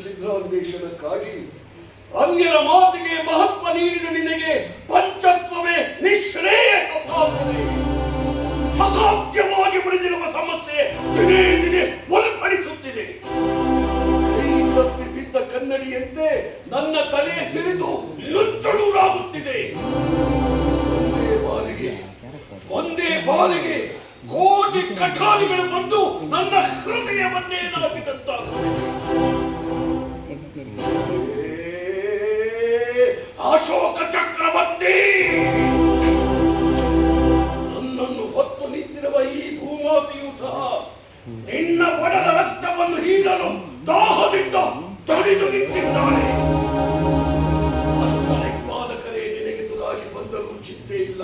ಚಿತ್ರಾನ್ವೇಷಣಕ್ಕಾಗಿ ಅನ್ಯರ ಮಾತಿಗೆ ಮಹತ್ವ ನೀಡಿದ ನಿನಗೆ ಪಂಚತ್ವವೇ ನಿಶ್ರೇಯಸ ಸಾಧನೆ. ಅಸಾಧ್ಯವಾಗಿ ಉಳಿದಿರುವ ಸಮಸ್ಯೆ ದಿನೇ ದಿನೇ ಒಳಪಡಿಸುತ್ತಿದೆ. ಕೈ ತಪ್ಪಿ ಬಿದ್ದ ಕನ್ನಡಿಯಂತೆ ನನ್ನ ತಲೆ ಸಿಡಿದು ನುಚ್ಚುಳೂರಾಗುತ್ತಿದೆ. ಒಂದೇ ಬಾರಿಗೆ ಕೋಟಿ ಕಠಾರಿಗಳು ಬಂದು ನನ್ನ ಹೃದಯವನ್ನೇ ನಾಟಿದಂತಾಗುತ್ತಿದೆ. ಅಶೋಕ ಚಕ್ರವರ್ತಿ, ನನ್ನನ್ನು ಹೊತ್ತು ನಿಂತಿರುವ ಈ ಭೂಮಾತೆಯೂ ಸಹ ನಿನ್ನ ಒಡಲ ರಕ್ತವನ್ನು ಹೀರಲು ದಾಹದಿಂದ ತಡೆದು ನಿಂತಿದ್ದಾಳೆ. ಅಷ್ಟದಿಕ್ಪಾಲಕರೇ ನಿನಗೆದುರಾಗಿ ಬಂದರೂ ಚಿಂತೆ ಇಲ್ಲ,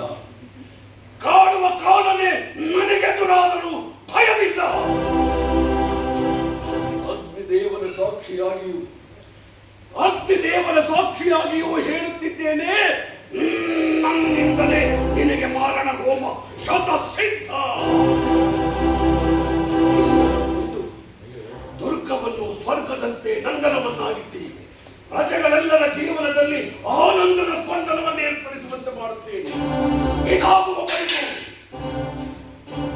ಕಾಡುವ ಕಾಲನೇ ನನಗೆದುರಾದರೂ ಭಯವಿಲ್ಲ. ಅಗ್ನಿದೇವರ ಸಾಕ್ಷಿಯಾಗಿಯೂ ಹೇಳುತ್ತಿದ್ದೇನೆ, ನನ್ನಿಂದಲೇ ನಿನಗೆ ಮಾರಣ ಹೋಮ ಶತಸಿದ್ಧ. ದುರ್ಗವನ್ನು ಸ್ವರ್ಗದಂತೆ ನಂದನವನ್ನಾಗಿಸಿ ಪ್ರಜೆಗಳೆಲ್ಲರ ಜೀವನದಲ್ಲಿ ಆನಂದದ ಸ್ಪಂದನವನ್ನು ಏರ್ಪಡಿಸುವಂತೆ ಮಾಡುತ್ತೇನೆ. ಇದಾಗುವವರೆಗೂ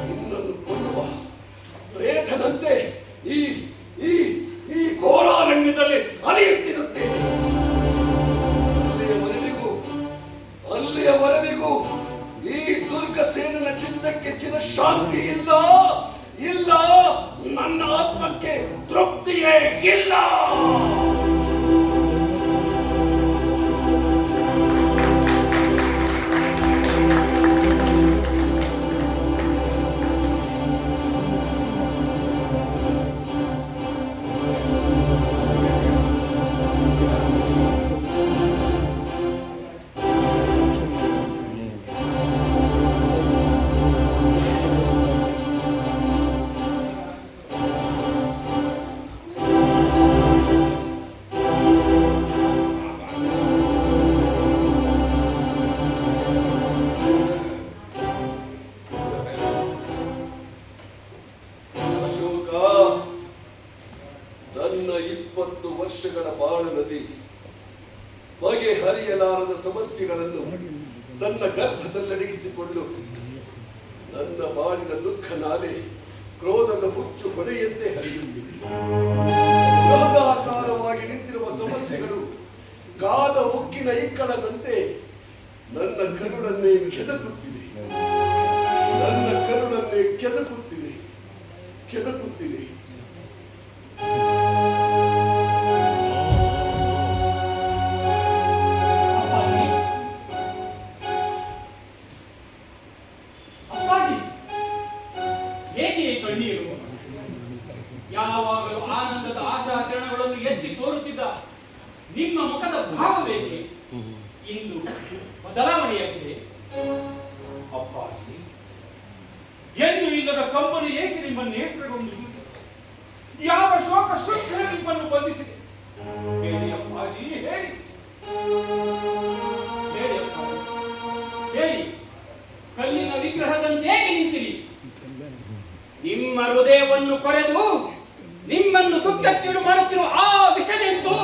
ನಿನ್ನನ್ನು ಕೊಲ್ಲುವ ಪ್ರೇತನಂತೆ ಈ ಈ ಈ ಘೋರಾರಣ್ಯದಲ್ಲಿ ಅಲಿಯುತ್ತಿರುತ್ತೇನೆ. ಅಲ್ಲಿಯವರೆಗೂ ಈ ದುರ್ಗಸೇನನ ಚಿತ್ತಕ್ಕೆ ಚಿರ ಶಾಂತಿ ಇಲ್ಲ, ಇಲ್ಲ, ನನ್ನ ಆತ್ಮಕ್ಕೆ ತೃಪ್ತಿಯೇ ಇಲ್ಲ. ಬಗೆಹರಿಯಲಾರದ ಸಮಸ್ಯೆಗಳನ್ನು ತನ್ನ ಗರ್ಭದಲ್ಲಡಗಿಸಿಕೊಂಡು ನನ್ನ ಬಾಳಿನ ದುಃಖ ನಾಲೆ ಕ್ರೋಧದ ಹುಚ್ಚು ಹೊಡೆಯಂತೆ ಹರಿಯುತ್ತಿದೆ. ಬೃಹದಾಕಾರವಾಗಿ ನಿಂತಿರುವ ಸಮಸ್ಯೆಗಳು ಗಾದ ಉಕ್ಕಿನ ಇಕ್ಕಳದಂತೆ ನನ್ನ ಕರುಳನ್ನೇ ಕೆದಕುತ್ತಿದೆ, ನನ್ನ ಕರುಳನ್ನೇ ಕೆದಕುತ್ತಿದೆ, ಕೆದಕುತ್ತಿದೆ. ಯಾವಾಗಲೂ ಆನಂದದ ಆಶಾ ಕಿರಣಗಳನ್ನು ಎತ್ತಿ ತೋರುತ್ತಿದ್ದ ನಿಮ್ಮ ಮುಖದ ಭಾವವೇಕೆ ಇಂದು ಬದಲಾವಣೆಯಾಗಿದೆ? ಅಪ್ಪಾಜಿ, ಎಂದು ಇಲ್ಲದ ಕಂಪನಿ ಏಕೆ ನಿಮ್ಮ ನೇತ್ರಗೊಂಡು ಯಾವ ಶೋಕ ಶುದ್ಧ ನಿಮ್ಮನ್ನು ಬಂಧಿಸಿದೆ? ಹೇಳಿ ಅಪ್ಪಾಜಿ, ಹೇಳಿ, ಹೇಳಿ ಅಪ್ಪಾಜಿ, ಹೇಳಿ. ಕಲ್ಲಿನ ವಿಗ್ರಹದಂತೆ ನಿಂತಿರಿ. ನಿಮ್ಮ ಹೃದಯವನ್ನು ಕೊರೆದು ನಿಮ್ಮನ್ನು ದುಃಖಕ್ಕೀಡು ಮಾಡುತ್ತಿರುವ ಆ ವಿಷಯವೆಂದು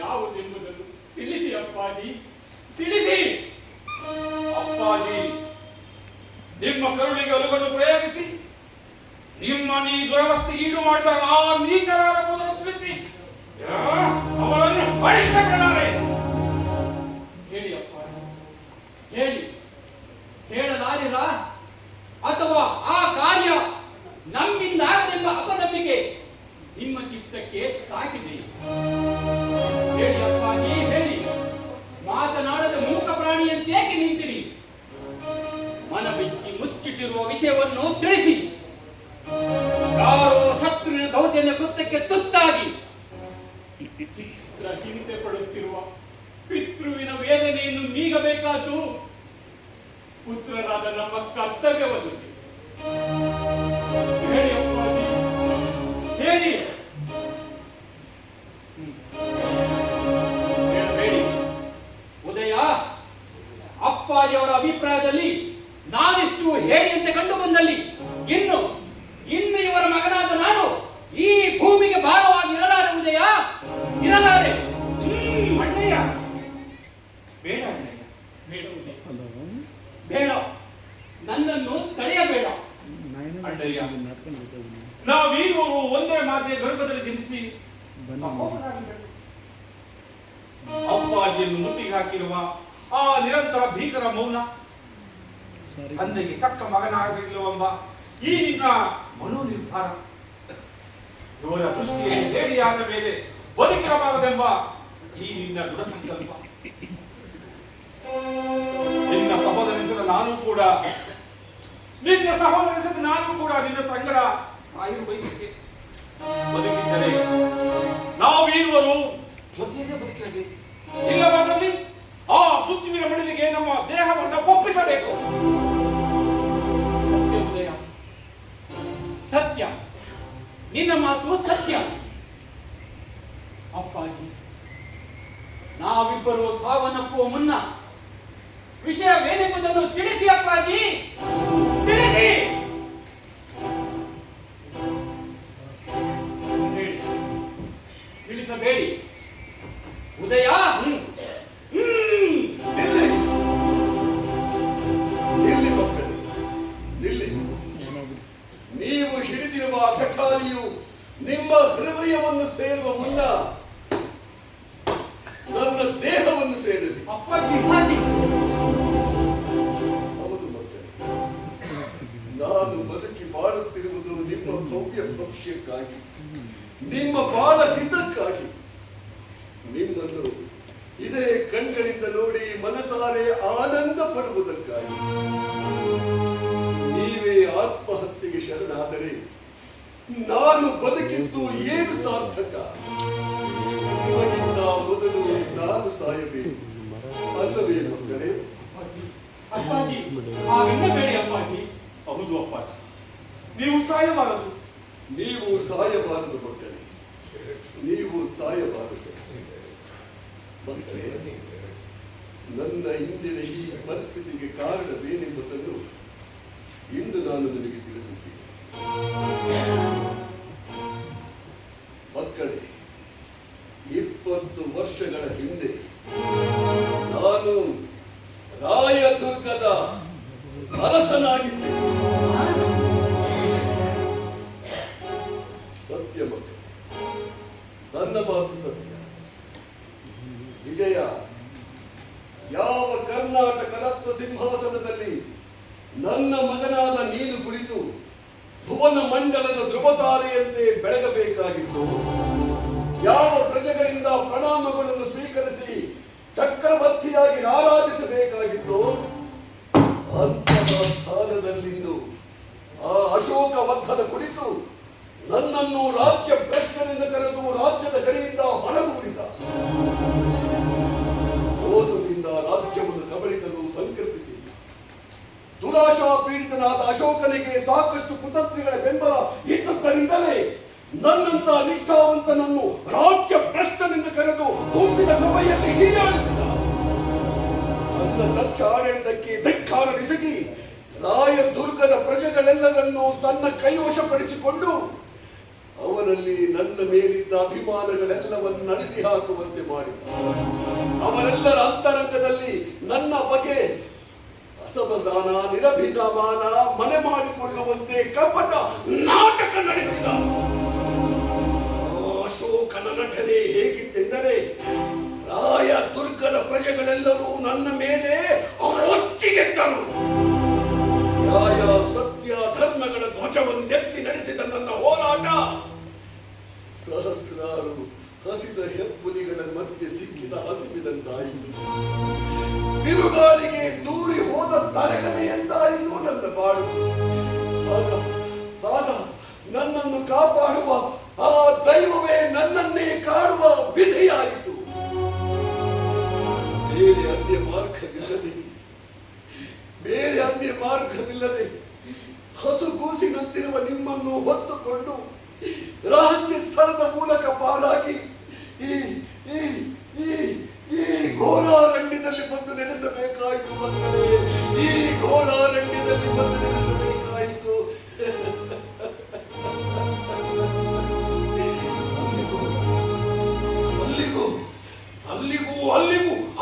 ಯಾವುದೆಂಬುದನ್ನು ತಿಳಿಸಿ ಅಪ್ಪಾಜಿ, ತಿಳಿಸಿ. ಅಪ್ಪಾಜಿ, ನಿಮ್ಮ ಕರುಳಿಗೆ ಒಲವನ್ನು ನಿಮ್ಮನ್ನು ಈ ದುರವಸ್ಥೆಗೆ ಈಡು ಮಾಡಿದ ಆ ನೀಚರಾದ ಮೊದಲು ತಿಳಿಸಿ ಅವರನ್ನು ಬಹಿಷ್ಕರಿಸಲಾರೆ. ಹೇಳಿ ಅಪ್ಪ, ಹೇಳಿ. ಹೇಳಲಾರಿರ ಅಥವಾ ಆ ಕಾರ್ಯ ನಮ್ಮಿಂದಾಗದೆಂಬ ಅಪನಂಬಿಕೆ ನಿಮ್ಮ ಚಿತ್ತಕ್ಕೆ ತಾಕಿದೆ? ಹೇಳಿ ಅಪ್ಪಾಜಿ, ಹೇಳಿ. ಮಾತನಾಡದ ಮೂಕ ಪ್ರಾಣಿಯಂತೇಕೆ ನಿಂತಿರಿ? ಮನಬಿಚ್ಚಿ ಮುಚ್ಚಿಟ್ಟಿರುವ ವಿಷಯವನ್ನು ತಿಳಿಸಿ. ಯಾರೋ ಶತ್ರುವಿನ ದೌರ್ಜನ್ಯ ಕೃತ್ಯಕ್ಕೆ ತುತ್ತಾಗಿ ಚಿತ್ರ ಚಿಂತೆ ಪಡುತ್ತಿರುವ ಪಿತೃವಿನ ವೇದನೆಯನ್ನು ನೀಗಬೇಕಾದ್ದು ಪುತ್ರರಾದ ನಮ್ಮ ಕರ್ತವ್ಯವದು. ಹೇಳಿ ಅಪ್ಪಾಜಿ, ಹೇಳಿ. ಹೇಳಬೇಡಿ. ಉದಯ, ಅಪ್ಪಾಜಿಯವರ ಅಭಿಪ್ರಾಯದಲ್ಲಿ ನಾನಿಷ್ಟು ಹೇಳಿ ಅಂತ ಕಂಡು ಬಂದಲ್ಲಿ ಇನ್ನು ಇವರ ಮಗನಾದ ನಾನು ಈ ಭೂಮಿಗೆ ಭಾರವಾಗಿ ಇರಲಾರೆ. ಉದಯ, ಇರಲಾರೆ. ಅಣ್ಣಯ್ಯ, ಬೇಡ ಅಣ್ಣಯ್ಯ, ಬೇಡ ಉದಯ, ಬೇಡ. ನನ್ನನ್ನು ತಡೆಯಬೇಡ. ಅಣ್ಣಯ್ಯ, ನಾವೀರುವರು ಒಂದೇ ಮಾತೆಯ ಗರ್ಭದಲ್ಲಿ ಜನಿಸಿ ಅಪ್ಪಾಜಿಯನ್ನು ಮುತ್ತಿಗೆ ಹಾಕಿರುವ ಆ ನಿರಂತರ ಭೀಕರ ಮೌನ, ತಂದೆಗೆ ತಕ್ಕ ಮಗನಾಗಬೇಕಿಲ್ಲವೆಂಬ ಈ ನಿನ್ನ ಮನೋನಿರ್ಧಾರ, ಇವರ ದೃಷ್ಟಿಯಲ್ಲಿ ಹೇಡಿಯಾದ ಮೇಲೆ ಬದುಕಿರಬಾರದೆಂಬ ಈ ನಿನ್ನ ದೃಢ ಸಂಕಲ್ಪ, ನಿನ್ನ ಸಹೋದರಿಸಿದ ನಾನು ಕೂಡ ನಿನ್ನ ಸಂಗಡ ಸಾಯಿರು ಬಯಸಿದ್ದೆ. ಬದುಕಿದ್ದರೆ ನಾವೀರುವರು ಜೊತೆಯಲ್ಲೇ ಬದುಕಿರಬೇಕು. ಇಲ್ಲವಾದಲ್ಲಿ ಆ ಮೃತ್ಯುವಿನ ಮಡಿಲಿಗೆ ನಮ್ಮ ದೇಹವನ್ನು ಒಪ್ಪಿಸಬೇಕು. ಸತ್ಯ ಉದಯ, ಸತ್ಯ. ನಿನ್ನ ಮಾತು ಸತ್ಯ. ಅಪ್ಪಾಜಿ, ನಾವಿಬ್ಬರು ಸಾವನ್ನಪ್ಪುವ ಮುನ್ನ ವಿಷಯವೇನೆಂಬುದನ್ನು ತಿಳಿಸಿ ಅಪ್ಪಾಜಿ, ತಿಳಿಸಿ. ಹೇಳಿ, ತಿಳಿಸಬೇಡಿ. ಉದಯ, ನಿಲ್ಲಿ ಮಕ್ಕಳೇ, ನಿಲ್ಲಿ. ನೀವು ಹಿಡಿದಿರುವ ಕಠಾರಿಯು ನಿಮ್ಮ ಹೃದಯವನ್ನು ಸೇರುವ ಮುನ್ನ ನನ್ನ ದೇಹವನ್ನು ಸೇರಲಿ. ಅಪ್ಪಾಜಿ, ಹೌದು ಮಕ್ಕಳೇ, ನಾನು ಬದುಕಿ ಬಾಳುತ್ತಿರುವುದು ನಿಮ್ಮ ಭವ್ಯ ಭವಿಷ್ಯಕ್ಕಾಗಿ, ನಿಮ್ಮ ಬಾಳ ಹಿತಕ್ಕಾಗಿ. ನಿಮ್ಮನ್ನು ಇದೇ ಕಣ್ಗಳಿಂದ ನೋಡಿ ಮನಸಾರೆ ಆನಂದ ಪಡುವುದಕ್ಕಾಗಿ. ನೀವೇ ಆತ್ಮಹತ್ಯೆಗೆ ಶರಣಾದರೆ ನಾನು ಬದುಕಿದ್ದು ಏನು ಸಾರ್ಥಕ? ನಿಮಗಿಂತ ಮೊದಲು ನಾನು ಸಾಯಬೇಕು ಅಲ್ಲವೇ ಮಕ್ಕಳೇ? ಅಪ್ಪಾಜಿ, ಹಾಗೆನ್ನಬೇಡಿ ಅಪ್ಪಾಜಿ. ಹೌದು ಅಪ್ಪಾಜಿ, ನೀವು ಸಾಯಬಾರದು. ನೀವು ಸಾಯಬಾರದು ಮಕ್ಕಳೇ, ನೀವು ಸಾಯಬಾರದು ಮಕ್ಕಳೇ. ನನ್ನ ಇಂದಿನ ಈ ಪರಿಸ್ಥಿತಿಗೆ ಕಾರಣವೇನೆಂಬುದನ್ನು ಇಂದು ನಾನು ನಿಮಗೆ ತಿಳಿಸುತ್ತೇನೆ. ಮಕ್ಕಳೇ, 20 ವರ್ಷಗಳ ಹಿಂದೆ ನಾನು ರಾಯದುರ್ಗದ ಅರಸನಾಗಿದ್ದೆ. ಸತ್ಯ ಮಕ್ಕಳು, ನನ್ನ ಮಾತು ಸತ್ಯ. ವಿಜಯ, ಯಾವ ಕರ್ನಾಟಕ ರತ್ನ ಸಿಂಹಾಸನದಲ್ಲಿ ನನ್ನ ಮಗನಾದ ನೀನು ಕುಳಿತು ಭುವನ ಮಂಡಲದ ಧ್ರುವತಾರೆಯಂತೆ ಬೆಳಗಬೇಕಾಗಿತ್ತು, ಯಾವ ಪ್ರಜೆಗಳಿಂದ ಪ್ರಣಾಮಗಳನ್ನು ಸ್ವೀಕರಿಸಿ ಚಕ್ರವರ್ತಿಯಾಗಿ ಆರಾಧಿಸಬೇಕಾಗಿತ್ತು, ಅಂತಹ ಸ್ಥಾನದಲ್ಲಿಂದು ಆ ಅಶೋಕವರ್ಧನ ಕುಳಿತು ನನ್ನನ್ನು ರಾಜ್ಯ ಭ್ರಷ್ಟನಿಂದ ಕರೆದು ರಾಜ್ಯದ ಗಡಿಯಿಂದ ಹೊರಗುಳಿದ. ಮೋಸದಿಂದ ರಾಜ್ಯವನ್ನು ಕಬಳಿಸಲು ಸಂಕಲ್ಪಿಸಿ ದುರಾಶಾ ಪೀಡಿತನಾದ ಅಶೋಕನಿಗೆ ಸಾಕಷ್ಟು ಕುತಂತ್ರಿಗಳ ಬೆಂಬಲ ಇದ್ದದ್ದರಿಂದಲೇ ನನ್ನಂತ ನಿಷ್ಠಾವಂತನನ್ನು ರಾಜ್ಯ ಭ್ರಷ್ಟನಿಂದ ಕರೆದು ತುಂಬಿದ ಸಭೆಯಲ್ಲಿ ಹೀಯಾಳಿಸಿದ. ನನ್ನ ದಕ್ಷ ಆಡಳಿತಕ್ಕೆ ಧಿಕ್ಕಾರವೆಸಗಿ ರಾಯದುರ್ಗದ ಪ್ರಜೆಗಳೆಲ್ಲರನ್ನೂ ತನ್ನ ಕೈವಶಪಡಿಸಿಕೊಂಡು ಅವರಲ್ಲಿ ನನ್ನ ಮೇಲಿದ್ದ ಅಭಿಮಾನಗಳೆಲ್ಲವನ್ನು ನಡೆಸಿ ಹಾಕುವಂತೆ ಮಾಡಿದ. ಅವರೆಲ್ಲರ ಅಂತರಂಗದಲ್ಲಿ ನನ್ನ ಬಗ್ಗೆ ಅಸಮಾಧಾನ, ನಿರಭಿಮಾನ ಮನೆ ಮಾಡಿಕೊಳ್ಳುವಂತೆ ಕಪಟ ನಾಟಕ ಪ್ರಜೆಗಳೆಲ್ಲರೂ ನನ್ನ ಮೇಲೆ ಒಚ್ಚಿಗೆದ್ದರು. ನ್ಯಾಯ ಸತ್ಯ ಧರ್ಮಗಳ ಧ್ವಜವನ್ನೆತ್ತಿ ನಡೆಸಿದ ನನ್ನ ಹೋರಾಟ ಸಹಸ್ರಾರು ಹಸಿದ ಹೆಬ್ಬುಲಿಗಳ ಮಧ್ಯೆ ಸಿಕ್ಕಿದ ಹಸಿವಿನಂತಾಯಿತು. ಬಿರುಗಾಳಿಗೆ ದೂರಿ ಹೋದ ತಲೆಗನೆಯಂತಾಯಿತು ನನ್ನ ಬಾಳು. ಆಗ ನನ್ನನ್ನು ಕಾಪಾಡುವ ಆ ದೈವವೇ ನನ್ನನ್ನೇ ಕಾಡುವ ವಿಧಿಯಾಯಿತು. ಬೇರೆ ಅನ್ಯ ಮಾರ್ಗವಿಲ್ಲದೆ ಹಸುಗೂಸಿನಂತಿರುವ ನಿಮ್ಮನ್ನು ಹೊತ್ತುಕೊಂಡು ರಹಸ್ಯ ಸ್ಥಳದ ಮೂಲಕ ಪಾರಾಗಿ ಈ ಈ ಈ ಈ ಘೋರಾರಣ್ಯದಲ್ಲಿ ಬಂದು ನೆಲೆಸಬೇಕಾಯಿತು ಮಕ್ಕಳೇ. ಈ ಘೋರಾರಣ್ಯದಲ್ಲಿ ಬಂದು ನೆಲೆಸಬೇಕಾಯಿತು.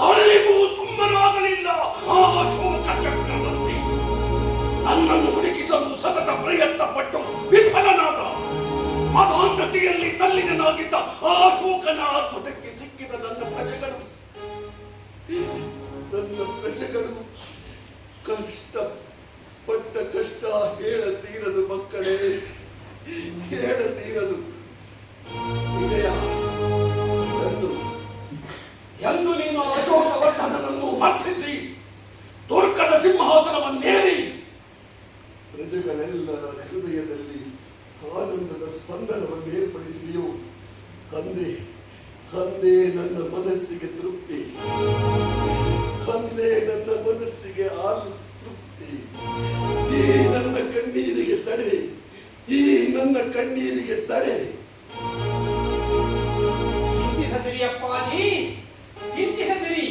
ಅಲ್ಲಿಗೂ ಸುಮ್ಮನಾಗಲಿಲ್ಲ ಆ ಅಶೋಕ ಚಕ್ರವರ್ತಿ. ನನ್ನನ್ನು ಹುಡುಕಿಸಲು ಸತತ ಪ್ರಯತ್ನ ಪಟ್ಟು ವಿಫಲನಾದ. ಮಧಾಂಧತೆಯಲ್ಲಿ ತಲ್ಲಿನಾಗಿದ್ದ ಆ ಅಶೋಕನ ಅದ್ಭುತಕ್ಕೆ ಸಿಕ್ಕಿದ ನನ್ನ ಪ್ರಜೆಗಳು ಕಷ್ಟಪಟ್ಟ ಕಷ್ಟ ಹೇಳತೀರದು ಮಕ್ಕಳೇ, ಹೇಳತೀರದು. ವಿಜಯ, ಎಂದು ನೀನು ಅಶೋಕವರ್ಧನನನ್ನು ಮರ್ತಿಸಿ ದುರ್ಗದ ಸಿಂಹಾಸನವನ್ನೇರಿ ಪ್ರಜೆಗಳೆಲ್ಲರ ಹೃದಯದಲ್ಲಿ ಆನಂದದ ಸ್ಪಂದನವನ್ನು ಏರ್ಪಡಿಸಿದೆಯೋ ಅಂದೇ ನನ್ನ ಮನಸ್ಸಿಗೆ ತೃಪ್ತಿ, ಅಂದೇ ನನ್ನ ಮನಸ್ಸಿಗೆ ತೃಪ್ತಿ. ಈ ನನ್ನ ಕಣ್ಣೀರಿಗೆ ತಡೆ, ಈ ನನ್ನ ಕಣ್ಣೀರಿಗೆ ತಡೆ. ಚಿಂತಿಸದಿರಿ ಅಪ್ಪಾಜಿ, ಚಿಂತಿಸದಿರಿ.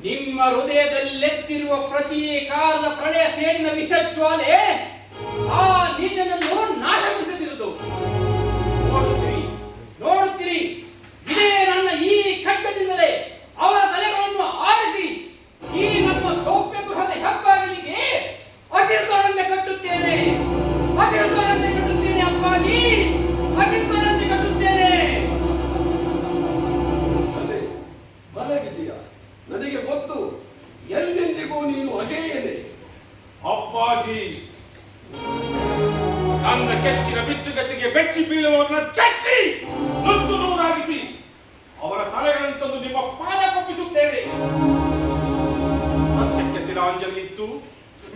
ನಿಮ್ಮ ಹೃದಯದಲ್ಲೆತ್ತಿರುವ ಪ್ರತಿ ಕಾಲದ ಪ್ರಳಯ ಸೇಡಿನ ವಿಷಜ್ವಾಲೆ ಆ ನೀಚನನ್ನು ನಾಶಪಡಿಸದಿರುವುದು. ನೋಡುತ್ತೀರಿ, ಇದೇ ನನ್ನ ಈ ಖಡ್ಗದಿಂದಲೇ ಅವರ ತಲೆಗಳನ್ನು ಆರಿಸಿ ಈ ನಮ್ಮ ಗೌಪ್ಯ ಗೃಹದ ಹೆಬ್ಬಾಗಿಲಿಗೆ ಅಸಿರುತೋಳಂತೆ ಕಟ್ಟುತ್ತೇನೆ ಅಪ್ಪಾಜಿ, ಅಸಿರುತೋಳಂತೆ ಕಟ್ಟುತ್ತೇನೆ. ಭಲೆ ವಿಜಯ, ನನಗೆ ಗೊತ್ತು ಎಲ್ಲೆಂದಿಗೂ ನೀನು ಅಜೇಯನೇ. ಅಪ್ಪಾಜಿ, ನನ್ನ ಕೆಚ್ಚಿನ ಬಿಚ್ಚುಗತ್ತಿಗೆ ಬೆಚ್ಚಿ ಬೀಳುವವರನ್ನ ಚಚ್ಚಿ ನುಚ್ಚು ನೂರಾಗಿಸಿ ಅವರ ತಲೆಗಳನ್ನು ತಂದು ನಿಮ್ಮ ಪಾದ ಕೊಪ್ಪಿಸುತ್ತೇನೆ. ಸತ್ಯಕ್ಕೆ ತಿಲಾಂಜಲಿ ಇತ್ತು,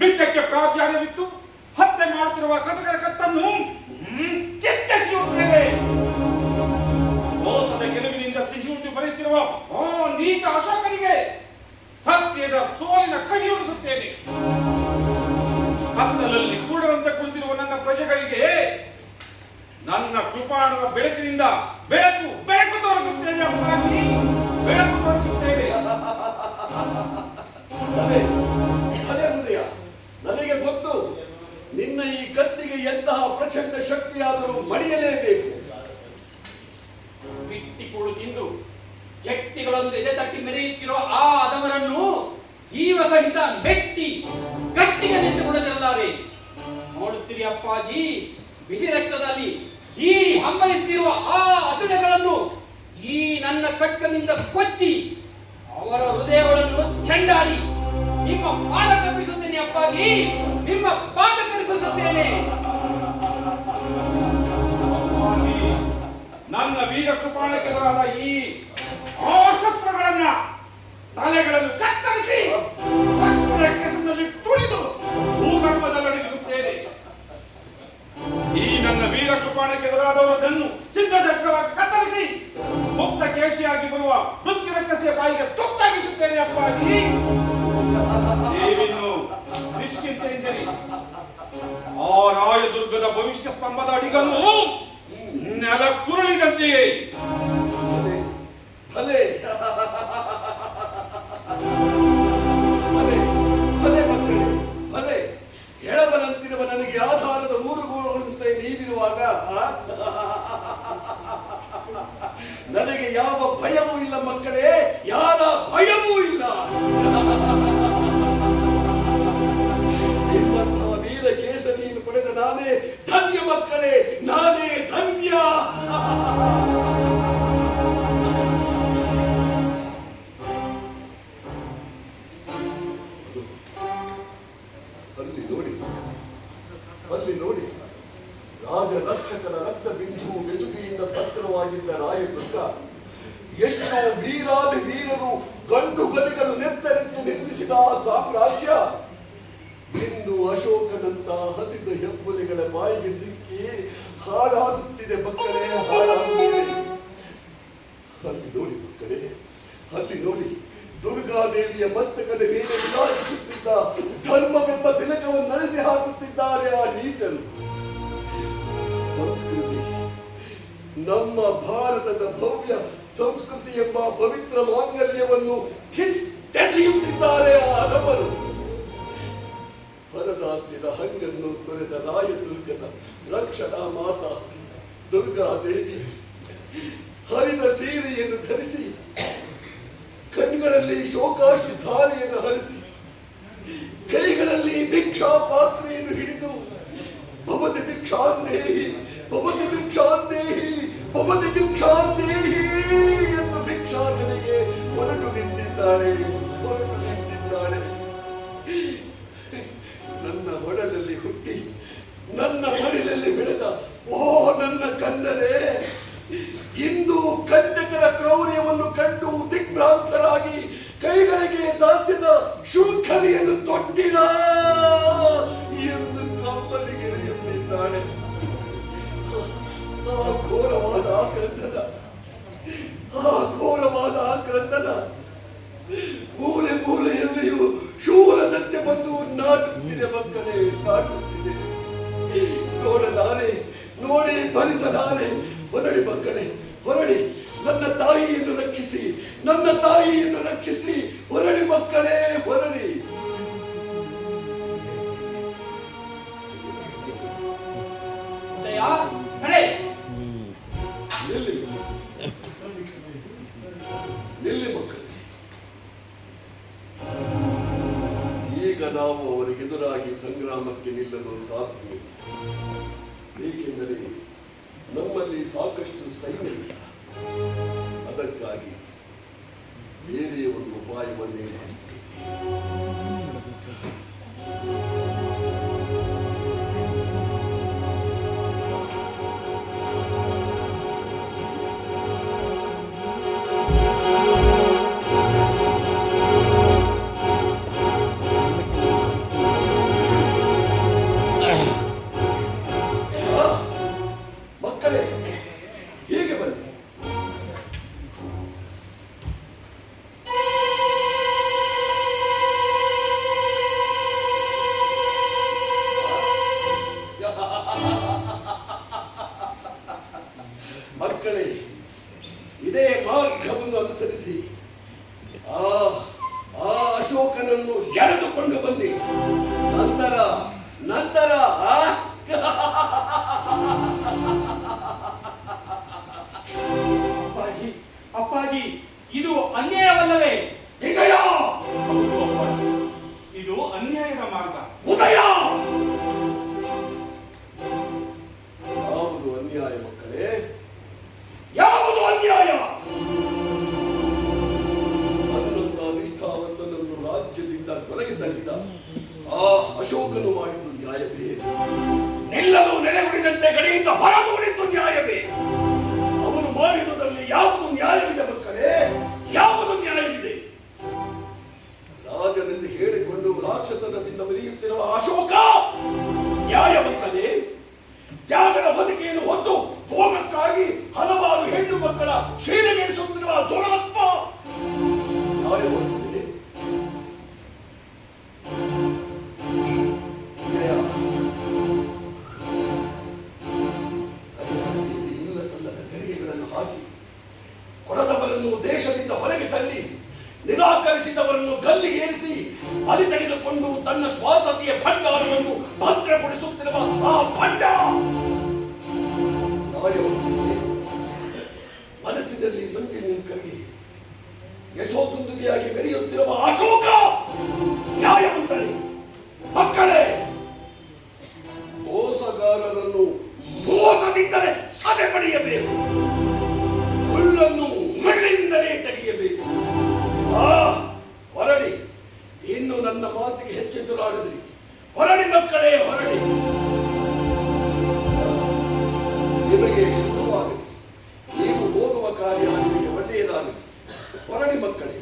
ಮಿಥ್ಯಕ್ಕೆ ಪ್ರಾಧಾನ್ಯವಿತ್ತು. ಹತ್ಯೆ ಮಾಡುತ್ತಿರುವ ಕಟಕರ ಕತ್ತನ್ನು ಕಿತ್ತೆಸೆಯುತ್ತೇನೆ. ಮೋಸದ ಗೆಲುವಿನಿಂದ ಸಿಹಿಯುಂಟು ಬರೆಯುತ್ತಿರುವ ಆ ನೀಚ ಅಶೋಕನಿಗೆ ಸತ್ಯದ ಸೋಲಿನ ಕೈಯೊಡಿಸುತ್ತೇನೆ. ಕತ್ತಲಲ್ಲಿ ಕೂಡರಂತೆ ಕುಳಿತಿರುವ ನನ್ನ ಪ್ರಜೆಗಳಿಗೆ ನನ್ನ ಕೃಪಾಣದ ಬೆಳಕಿನಿಂದ ಬೆಳಕು ತೋರಿಸುತ್ತೇನೆ ಅಪ್ಪಾಜಿ, ಬೆಳಕು ತೋರಿಸುತ್ತೇನೆ. ಅದೇ ಹೃದಯ, ನನಗೆ ಗೊತ್ತು ನಿನ್ನ ಈ ಕತ್ತಿಗೆ ಎಂತಹ ಪ್ರಚಂಡ ಶಕ್ತಿಯಾದರೂ ಮಡಿಯಲೇಬೇಕು. ಬಿಟ್ಟಿಕೊಳ್ಳು ತಿಂದು ಶಕ್ತಿಗಳೊಂದು ಎದೆ ತಟ್ಟಿ ಮೆರೆಯುತ್ತಿರುವ ಆ ಅದವರನ್ನು ಜೀವ ಸಹಿತ ಮೆಟ್ಟಿ ಗಟ್ಟಿಗೆ ನಿಲ್ಲಿಸಿಕೊಳ್ಳಲಾರೆ. ನೋಡುತ್ತೀರಿ ಅಪ್ಪಾಜಿ, ಬಿಸಿ ರಕ್ತದಲ್ಲಿ ಹೀರಿ ಹಂಬಲಿಸುತ್ತಿರುವ ಆ ಅಸುಲೆಗಳನ್ನು ಈ ನನ್ನ ಖಡ್ಗನಿಂದ ಕೊಚ್ಚಿ ಅವರ ಹೃದಯಗಳನ್ನು ಚೆಂಡಾಡಿ ನಿಮ್ಮ ಪಾದ ಕಲ್ಪಿಸುತ್ತೇನೆ ಅಪ್ಪಾಜಿ, ನಿಮ್ಮ ಪಾದ ಕಲ್ಪಿಸುತ್ತೇನೆ. ನನ್ನ ವೀರ ಕೃಪಾಣಕ್ಕೆದುರಾದ ಈ ಶಸ್ತ್ರಗಳನ್ನ ತಲೆಗಳನ್ನು ಕತ್ತರಿಸಿ ಕೆಸರಿನಲ್ಲಿ ತುಳಿದು ಭೂಗರ್ಭದಲ್ಲಡಗಿಸುತ್ತೇನೆ. ಈ ನನ್ನ ವೀರ ಕೃಪಾಣಕ್ಕೆದುರಾದವರನ್ನು ಚಿನ್ನಚಕ್ರವಾಗಿ ಕತ್ತರಿಸಿ ಮುಕ್ತ ಕೇಶಿಯಾಗಿ ಬರುವ ಮೃತ್ಯು ರಕ್ಕಸೆಯ ಬಾಯಿಗೆ ತುತ್ತಾಗಿಸುತ್ತೇನೆ ಅಪ್ಪಾಜಿ. ದೇವಿನ್ನು ನಿಶ್ಚಿಂತೆಯಿಂದರಿ. ಆ ರಾಯದುರ್ಗದ ಭವಿಷ್ಯ ಸ್ತಂಭದ ಅಡಿಗನ್ನು ನೆಲ ಕುರುಳಿದಂತೆಯೇ. ಭಲೆ ಮಕ್ಕಳೇ, ಭಲೆ. ಎಳವನಂತಿರುವ ನನಗೆ ಆಧಾರದ ಊರುಗಳಂತೆ ನೀವಿರುವಾಗ ನನಗೆ ಯಾವ ಭಯವೂ ಇಲ್ಲ ಮಕ್ಕಳೇ, ಯಾರ ಭಯವೂ ಇಲ್ಲ. ನಿಮ್ಮಂಥ ವೀರ ಕೇಸರಿಯನ್ನು ಪಡೆದ ನಾನೇ ಧನ್ಯ ಮಕ್ಕಳೇ, ನಾನೇ ಧನ್ಯ. ಅಲ್ಲಿ ನೋಡಿ, ರಾಜ ರಕ್ಷಕನ ರಕ್ತ ಬಿಂದು ಬೆಸುಗೆಯಿಂದ ಭದ್ರವಾಗಿದ್ದ ರಾಯದುರ್ಗ ಎಷ್ಟೋ ವೀರಾದಿ ವೀರರು ಗಂಡು ಗಲಿಗಳು ನೆತ್ತರೆತ್ತು ನಿರ್ಮಿಸಿದ ಆ ಸಾಮ್ರಾಜ್ಯ ಇನ್ನು ಅಶೋಕನಂತ ಹಸಿದ ಹೆಬ್ಬುಲಿಗಳ ಬಾಯಿಗೆ ಸಿಕ್ಕಿ ಹಾಳಾಗುತ್ತಿದೆ ಮಕ್ಕಳೇ, ಹಾಳಾಗುತ್ತಿದೆ. ಅಲ್ಲಿ ನೋಡಿ ಮಕ್ಕಳೇ, ಅಲ್ಲಿ ನೋಡಿ, ದುರ್ಗಾದೇವಿಯ ಮಸ್ತಕದ ಮೇಲೆ ವಿಲಾಸಿಸುತ್ತಿದ್ದ ಧರ್ಮವೆಂಬ ತಿಲಕವನ್ನು ನಡೆಸಿ ಹಾಕುತ್ತಿದ್ದಾರೆ ಆ ನೀಚರು. ಸಂಸ್ಕೃತಿ, ನಮ್ಮ ಭಾರತದ ಭವ್ಯ ಸಂಸ್ಕೃತಿ ಎಂಬ ಪವಿತ್ರ ಮಾಂಗಲ್ಯವನ್ನು ಕಿತ್ತೆಸೆಯುತ್ತಿದ್ದಾರೆ ಆ ಅಧಮರು. ಹರದಾಸ್ಯದ ಹಂಗನ್ನು ತೊರೆದ ರಾಯದುರ್ಗದ ರಕ್ಷಣಾ ಮಾತಾ ದುರ್ಗಾದೇವಿ ಹರಿದ ಸೀರೆಯನ್ನು ಧರಿಸಿ ಕಣ್ಗಳಲ್ಲಿ ಶೋಕಾಶ್ರು ಧಾರೆಯನ್ನು ಹರಿಸಿ ಕೈಗಳಲ್ಲಿ ಭಿಕ್ಷಾ ಪಾತ್ರೆಯನ್ನು ಹಿಡಿದು ಭವತಿ ಭಿಕ್ಷಾಂದೇಹಿ ಭವತಿ ಭಿಕ್ಷಾಂದೇಹಿ ಭವತಿ ಭಿಕ್ಷಾಂದೇಹಿ ಎಂದು ಭಿಕ್ಷಾಟನೆಗೆ ಹೊರಟು ನಿಂತಿದ್ದಾಳೆ. ನನ್ನ ಹೊಡದಲ್ಲಿ ಹುಟ್ಟಿ ನನ್ನ ಮಡಿಲಲ್ಲಿ ಬೆಳೆದ ಓ ನನ್ನ ಕನ್ನಡೇ, ಇಂದು ಕಂಟಕರ ಕ್ರೌರ್ಯವನ್ನು ಕಂಡು ದಿಗ್ಭ್ರಾಂತರಾಗಿ ಕೈಗಳಿಗೆ ದಾಸ್ಯದ ಶೂನ್ಖಲಿಯನ್ನು ತೊಟ್ಟಿರ ಎಂದು ಕಂಬನಿಗೆ ಎಲ್ಲಿದ್ದಾಳೆ. ಆ ಘೋರವಾದ ಆಕ್ರಂದನ ಮೂಲೆ ಮೂಲೆಯಲ್ಲಿಯೂ ಶೂಲದಂತೆ ಬಂದು ನಾಟುತ್ತಿದೆ ಮಕ್ಕಳೇ, ನಾಟುತ್ತಿದೆ. ನೋಡಲಾರೆ, ನೋಡಿ ಭರಿಸಲಾರೆ. ಹೊರಡಿ ಮಕ್ಕಳೇ, ಹೊರಡಿ, ನನ್ನ ತಾಯಿಯನ್ನು ರಕ್ಷಿಸಿ, ನನ್ನ ತಾಯಿಯನ್ನು ರಕ್ಷಿಸಿ. ಹೊರಡಿ ಮಕ್ಕಳೇ, ಹೊರಡಿ. ನಿಲ್ಲಿ ಮಕ್ಕಳೇ, ಈಗ ನಾವು ಅವರಿಗೆದುರಾಗಿ ಸಂಗ್ರಾಮಕ್ಕೆ ನಿಲ್ಲಲು ಸಾಧ್ಯವಿಲ್ಲ. ಏಕೆಂದರೆ ನಮ್ಮಲ್ಲಿ ಸಾಕಷ್ಟು ಸೈನ್ಯ ಇಲ್ಲ. ಅದಕ್ಕಾಗಿ ಬೇರೆ ಒಂದು ಉಪಾಯವನ್ನೇ ಮಾಡುತ್ತೇವೆ. ಮಕ್ಕಳೇ, ಇದೇ ಮಾರ್ಗವನ್ನು ಅನುಸರಿಸಿ ಆ ಅಶೋಕನನ್ನು ಎಳೆದುಕೊಂಡು ಬನ್ನಿ. ನಂತರ ಅಪ್ಪಾಜಿ, ಇದು ಅನ್ಯಾಯವಲ್ಲವೇ? ವಿಜಯ, ಹೌದು ಅಪ್ಪಾಜಿ, ಇದು ಅನ್ಯಾಯದ ಮಾರ್ಗ. ಉದಯ, ಯಾವುದು ಅನ್ಯಾಯ ಮಕ್ಕಳೇ? ಯಾವುದು ಅನ್ಯಾಯ? ಅನ್ನಂತ ನಿಷ್ಠಾವಂತನನ್ನು ರಾಜ್ಯದಿಂದ ಹೊರಗೆ ತಳ್ಳಿದ ಆ ಅಶೋಕನು ಮಾಡಿದ್ದು ನ್ಯಾಯವೇ? ನಿಲ್ಲಲು ನೆಲೆಗುಡಿದಂತೆ ಗಡಿಯಿಂದ ಹೊರಗುಡಿದ್ದು ನ್ಯಾಯವೇ? ಅವನು ಮಾಡಿರುವುದರಲ್ಲಿ ಯಾವುದು ನ್ಯಾಯವಿದೆ ಮಕ್ಕಳೇ? ಯಾವುದು ನ್ಯಾಯವಿದೆ? ರಾಜನೆಂದು ಹೇಳಿಕೊಂಡು ರಾಕ್ಷಸನದಿಂದ ಮೆರೆಯುತ್ತಿರುವ ಅಶೋಕ ನ್ಯಾಯವಂತನೇ? ತ್ಯಾಗದ ಬದುಕಿಯನ್ನು ಹೊತ್ತು ಭೋಗಕ್ಕಾಗಿ ಹಲವಾರು ಹೆಣ್ಣು ಮಕ್ಕಳ ಶೀಲಗೆಡಿಸುತ್ತಿರುವ ದುರಾತ್ಮ ನ್ಯಾಯವಂತನೇ? ಇಲ್ಲ ಸಲ್ಲದ ತೆರಿಗೆಗಳನ್ನು ಹಾಕಿ ಕೊಡದವರನ್ನು ದೇಶದಿಂದ ಹೊರಗೆ ತಳ್ಳಿ ನಿರಾಕರಿಸಿದವರನ್ನು ಗಲ್ಲಿಗೇರಿಸಿ ಬಲಿ ತೆಗೆದುಕೊಂಡು ತನ್ನ ಸ್ವಾತಂತ್ರ್ಯ ಭಂಡಾರವನ್ನು ಭದ್ರಗೊಳಿಸುತ್ತಿರುವ ಆ ಭಂಡ ಮನಸ್ಸಿನಲ್ಲಿ ನಂಜಿನ ಕರಗಿ ಯಶೋಗುಂದುಗಿಯಾಗಿ ಬೆರೆಯುತ್ತಿರುವ ಅಶೋಕ ನ್ಯಾಯವಂತನೇ? ಮಕ್ಕಳೇ, ಮೋಸಗಾರರನ್ನು ಮೋಸದಿಂದಲೇ ಸದೆ ಪಡೆಯಬೇಕು, ಮುಳ್ಳನ್ನು ಮುಳ್ಳಿನಿಂದಲೇ ತೆಗೆಯಬೇಕು. ಹೊರಡಿ, ಇನ್ನು ನನ್ನ ಮಾತಿಗೆ ಹೆಚ್ಚೆದುರಾಡಿದ್ರಿ. ಹೊರಡಿ ಮಕ್ಕಳೇ, ಹೊರಡಿ. ನಿಮಗೆ ಶುಭವಾಗಲಿ. ನೀವು ಹೋಗುವ ಕಾರ್ಯ ನಿಮಗೆ ಒಳ್ಳೆಯದಾಗಲಿ. ಹೊರಡಿ ಮಕ್ಕಳೇ.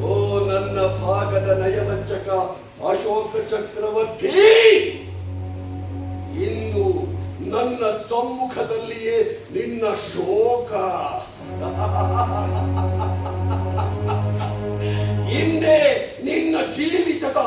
ಓ ನನ್ನ ಭಾಗದ ನಯವಂಚಕ ಅಶೋಕ ಚಕ್ರವರ್ತಿ, ಇಂದು ನನ್ನ ಸಮ್ಮುಖದಲ್ಲಿಯೇ ನಿನ್ನ ಶೋಕ. ಹಿಂದೆ ನಿನ್ನ ಜೀವಿತದ